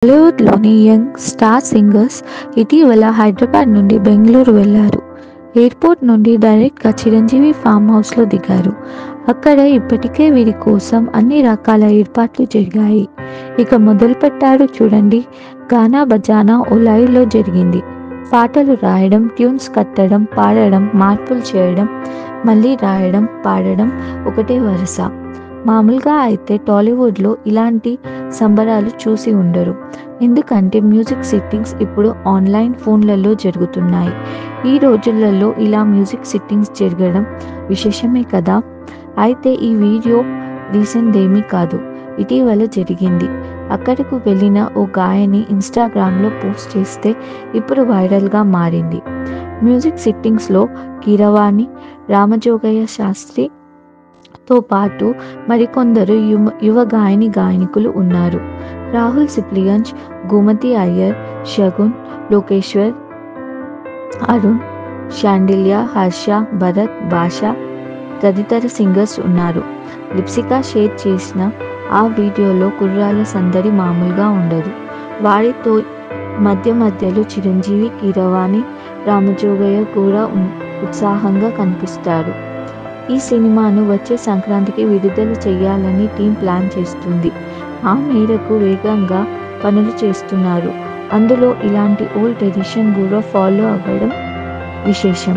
బాలీవుడ్‌లోని young star singers ఇటీవల హైదరాబాద్ నుండి బెంగళూరు వెళ్లారు. ఎయిర్‌పోర్ట్ నుండి డైరెక్ట్‌గా చిరంజీవి ఫామ్ హౌస్‌లో దిగారు. అక్కడ ఇప్పటికే వీరి కోసం అన్ని రకాల ఏర్పాట్లు జరిగాయి. ఇక మొదలుపెట్టారు చూడండి. గానా బజానా ఓ లైవ్‌లో జరిగింది. పాటలు రాయడం, ట్యూన్స్ కట్టడం, పాడడం, మార్పులు చేయడం, మళ్ళీ రాయడం, పాడడం ఒకటే వరుస. మామూలుగా అయితే టాలీవుడ్‌లో ఇలాంటి సంబరాలు చూసి ఉండరు. ఎందుకంటే మ్యూజిక్ సిట్టింగ్స్ ఇప్పుడు ఆన్‌లైన్ ఫోన్లలో జరుగుతున్నాయి. ఈ రోజులలో ఇలా మ్యూజిక్ సిట్టింగ్స్ జరగడం విశేషమే కదా! అయితే ఈ వీడియో రీసెంట్‌దేమీ కాదు. ఇటీవల జరిగింది. అక్కడకు వెళ్ళిన ఓ గాయని ఇన్‌స్టాగ్రామ్‌లో పోస్ట్ చేస్తే ఇప్పుడు వైరల్‌గా మారింది. మ్యూజిక్ సిట్టింగ్స్‌లో కీరవాణి, రామజోగయ్య శాస్త్రి తో పాటు మరికొందరు యువ గాయకులు ఉన్నారు. రాహుల్ సిప్లిగంజ్, గోమతి అయ్యర్, షగున్, లోకేశ్వర్, అరుణ్, శాండిల్య, హర్ష, భరత్, భాష తదితర సింగర్స్ ఉన్నారు. లిప్సిక షేర్ చేసిన ఆ వీడియోలో కుర్రాళ్ళ సందడి మామూలుగా ఉండదు. వారితో మధ్యలో చిరంజీవి, కీరవాణి, రామజోగయ్య కూడా ఉత్సాహంగా కనిపిస్తారు. ఈ సినిమాను వచ్చే సంక్రాంతికి విడుదల చేయాలని టీం ప్లాన్ చేస్తుంది. ఆ మేరకు వేగంగా పనులు చేస్తున్నారు. అందులో ఇలాంటి ఓల్డ్ ట్రెడిషన్ కూడా ఫాలో అవ్వడం విశేషం.